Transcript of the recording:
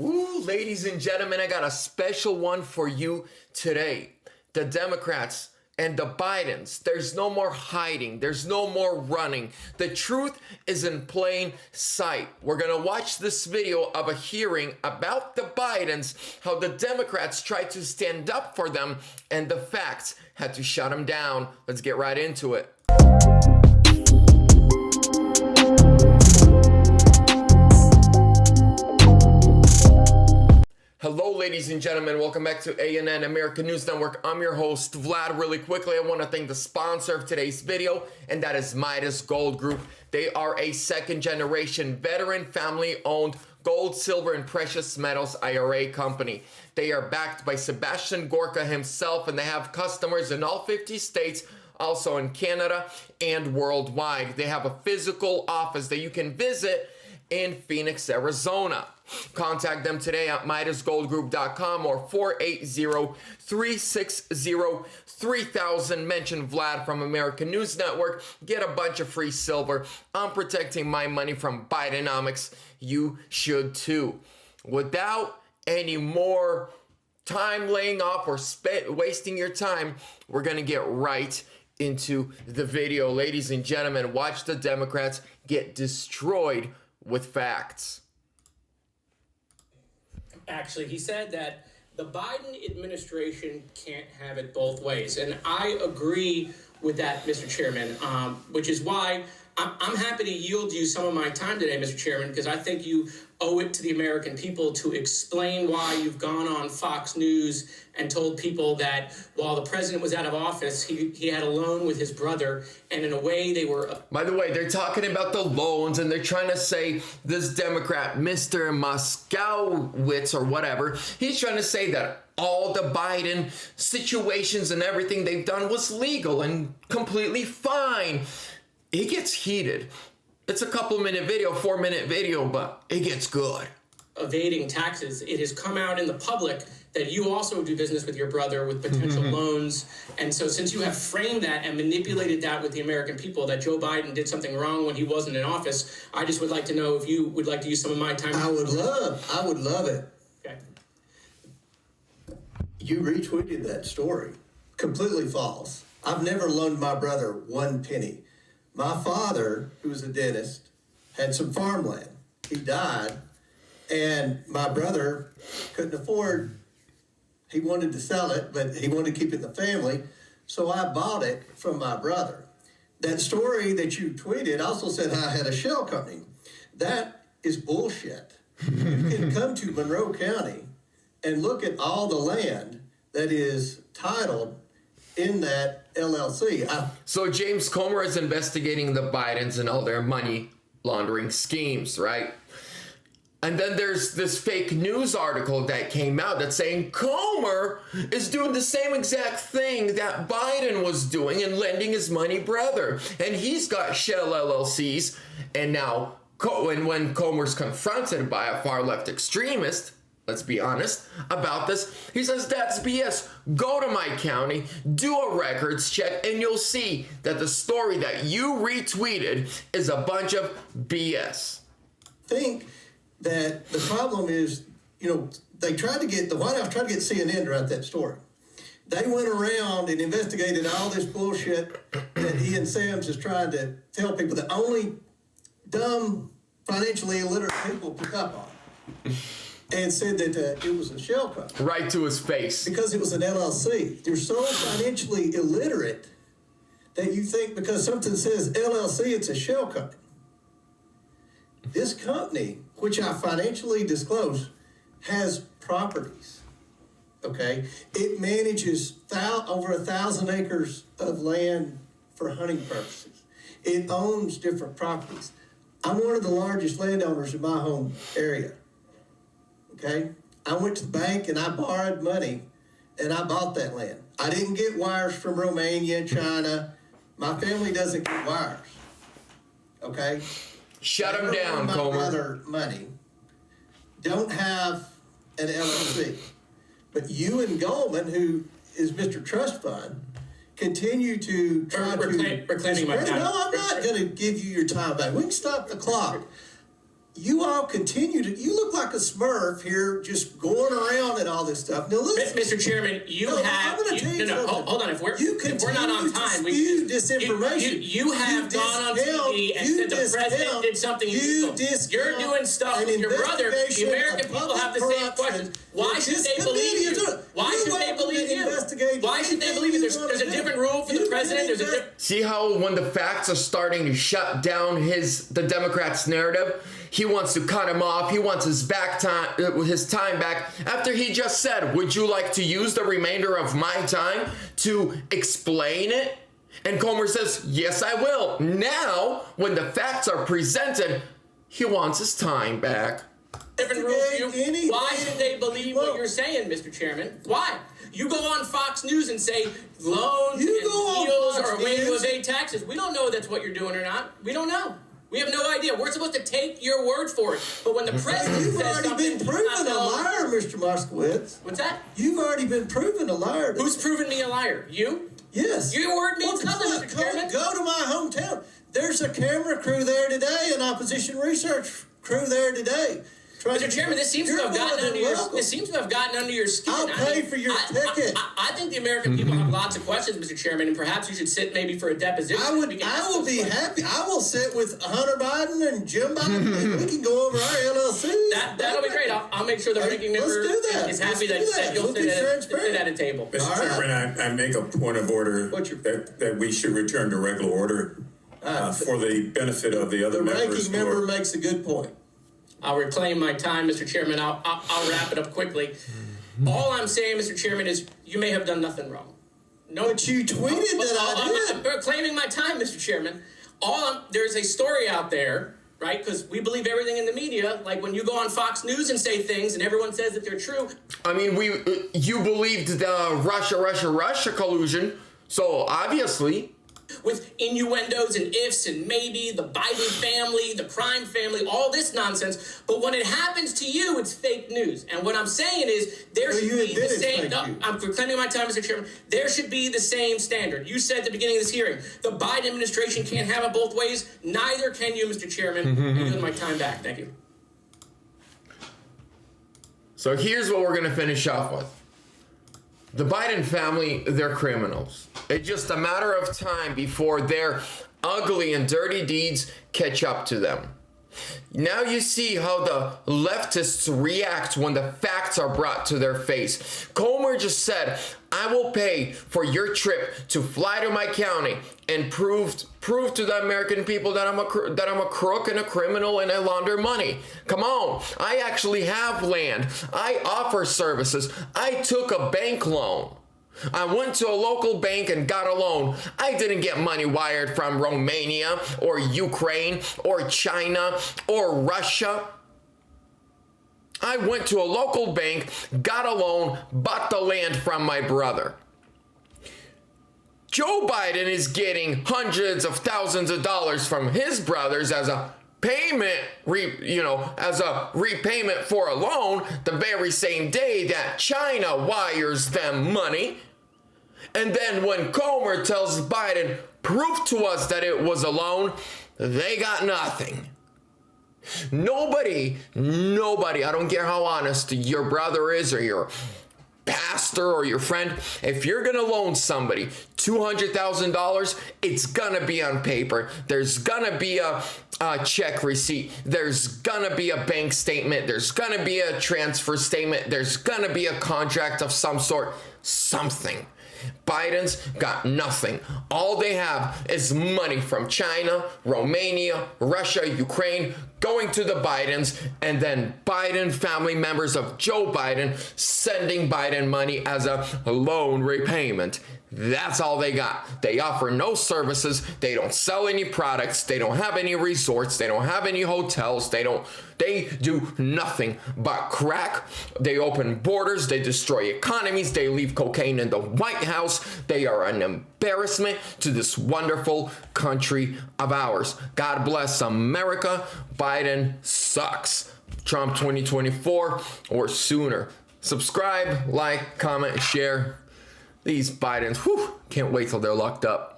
Ooh, ladies and gentlemen, I got a special one for you today. The Democrats and the Bidens, there's no more hiding. There's no more running. The truth is in plain sight. We're going to watch this video of a hearing about the Bidens, how the Democrats tried to stand up for them, and the facts had to shut them down. Let's get right into it. Hello, ladies and gentlemen. Welcome back to ANN American News Network. I'm your host, Vlad. Really quickly, I want to thank the sponsor of today's video, and that is Midas Gold Group. They are a second-generation, veteran, family-owned gold, silver, and precious metals IRA company. They are backed by Sebastian Gorka himself, and they have customers in all 50 states, also in Canada and worldwide. They have a physical office that you can visit in Phoenix, Arizona. Contact them today at MidasGoldGroup.com or 480-360-3000. Mention Vlad from American News Network. Get a bunch of free silver. I'm protecting my money from Bidenomics. You should too. Without any more time laying off or wasting your time, we're going to get right into the video. Ladies and gentlemen, watch the Democrats get destroyed with facts. Actually, he said that the Biden administration can't have it both ways. And I agree with that, Mr. Chairman, which is why I'm happy to yield you some of my time today, Mr. Chairman, because I think you owe it to the American people to explain why you've gone on Fox News and told people that while the president was out of office, he had a loan with his brother, and in a way they were... By the way, they're talking about the loans, and they're trying to say this Democrat, Mr. Moskowitz or whatever, he's trying to say that all the Biden situations and everything they've done was legal and completely fine. It gets heated. It's a couple-minute video, 4-minute video, but it gets good. Evading taxes. It has come out in the public that you also do business with your brother with potential loans. And so since you have framed that and manipulated that with the American people, that Joe Biden did something wrong when he wasn't in office, I just would like to know if you would like to use some of my time. I would love it. Okay. You retweeted that story. Completely false. I've never loaned my brother one penny. My father, who was a dentist, had some farmland. He died, and my brother couldn't afford. He wanted to sell it, but he wanted to keep it in the family, so I bought it from my brother. That story that you tweeted also said I had a shell company. That is bullshit. You can come to Monroe County and look at all the land that is titled in that LLC. So James Comer is investigating the Bidens and all their money laundering schemes, right? And then there's this fake news article that came out that's saying Comer is doing the same exact thing that Biden was doing and lending his money brother. And he's got shell LLCs. And now when Comer's confronted by a far left extremist, let's be honest about this, he says that's BS. Go to my county, do a records check, and you'll see that the story that you retweeted is a bunch of BS. Think that the problem is, they tried to get, the White House tried to get CNN to write that story. They went around and investigated all this bullshit that Ian Sams is trying to tell people that only dumb, financially illiterate people pick up on. And said that it was a shell company. Right to his face. Because it was an LLC. They're so financially illiterate that you think because something says LLC, it's a shell company. This company, which I financially disclose, has properties, okay? It manages over 1,000 acres of land for hunting purposes. It owns different properties. I'm one of the largest landowners in my home area. Okay, I went to the bank and I borrowed money and I bought that land. I didn't get wires from Romania, China. My family doesn't get wires. Okay? Shut them down, my Comer. brother money. Don't have an LLC. But you and Goldman, who is Mr. Trust Fund, continue to try reclaiming my time. No, I'm not going to give you your time back. We can stop the clock. you all continue to, you look like a smurf here just going around and all this stuff. Now listen, Mr. Chairman, hold on. If we're not on time, disinformation. You have gone on TV and said the president did something illegal. You're doing stuff with your brother. The American people have the same questions. Why should they believe you? Why should they believe you? Why should they believe you? There's a different rule for the president. See how when the facts are starting to shut down the Democrats' narrative, he wants to cut him off. He wants his time back after he just said, "Would you like to use the remainder of my time to explain it?" And Comer says, "Yes, I will." Now, when the facts are presented, he wants his time back. Different rule for you. Why should they believe what you're saying, Mr. Chairman? Why? You go on Fox News and say loans and deals are a way to evade taxes. We don't know that's what you're doing or not. We don't know. We have no idea. We're supposed to take your word for it. But when the president You've says already been proven a liar, Mr. Moskowitz. What's that? You've already been proven a liar. Who's proven me a liar? You? Yes. Your word means nothing, Mr. Chairman. Go to my hometown. There's a camera crew there today, an opposition research crew there today. Mr. Chairman, this seems to have gotten under your skin. I'll pay for your ticket. I think the American people have lots of questions, Mr. Chairman, and perhaps you should sit maybe for a deposition. I will be happy. I will sit with Hunter Biden and Jim Biden, and we can go over our LLC. That'll be great. I'll make sure the ranking member is happy that you'll sit at a table. Mr. Chairman, I make a point of order that we should return to regular order for the benefit of the other members. The ranking member makes a good point. I'll reclaim my time, Mr. Chairman. I'll wrap it up quickly. All I'm saying, Mr. Chairman, is you may have done nothing wrong. No, but you tweeted that I'm reclaiming my time, Mr. Chairman. There's a story out there, right? Because we believe everything in the media. Like when you go on Fox News and say things, and everyone says that they're true. I mean, you believed the Russia collusion, so obviously. With innuendos and ifs and maybe, the Biden family, the crime family, all this nonsense. But when it happens to you, it's fake news. And what I'm saying is there should be the same... I'm reclaiming my time, Mr. Chairman. There should be the same standard. You said at the beginning of this hearing, the Biden administration can't have it both ways. Neither can you, Mr. Chairman. I'm giving my time back. Thank you. So here's what we're going to finish off with. The Biden family, they're criminals. It's just a matter of time before their ugly and dirty deeds catch up to them. Now you see how the leftists react when the facts are brought to their face. Comer just said, "I will pay for your trip to fly to my county and prove to the American people that I'm a crook and a criminal and I launder money. Come on, I actually have land. I offer services. I took a bank loan. I went to a local bank and got a loan. I didn't get money wired from Romania or Ukraine or China or Russia. I went to a local bank, got a loan, bought the land from my brother." Joe Biden is getting hundreds of thousands of dollars from his brothers as a payment, as a repayment for a loan the very same day that China wires them money. And then when Comer tells Biden, "Prove to us that it was a loan," they got nothing. Nobody, I don't care how honest your brother is or your pastor or your friend, if you're going to loan somebody $200,000, it's going to be on paper. There's going to be a check receipt. There's going to be a bank statement. There's going to be a transfer statement. There's going to be a contract of some sort, something. Biden's got nothing. All they have is money from China, Romania, Russia, Ukraine, going to the Bidens, and then Biden family members of Joe Biden sending Biden money as a loan repayment. That's all they got. They offer no services. They don't sell any products. They don't have any resorts. They don't have any hotels. They do nothing but crack. They open borders. They destroy economies. They leave cocaine in the White House. They are an embarrassment to this wonderful country of ours. God bless America. Biden sucks. Trump 2024 or sooner. Subscribe, like, comment, share. These Bidens, can't wait till they're locked up.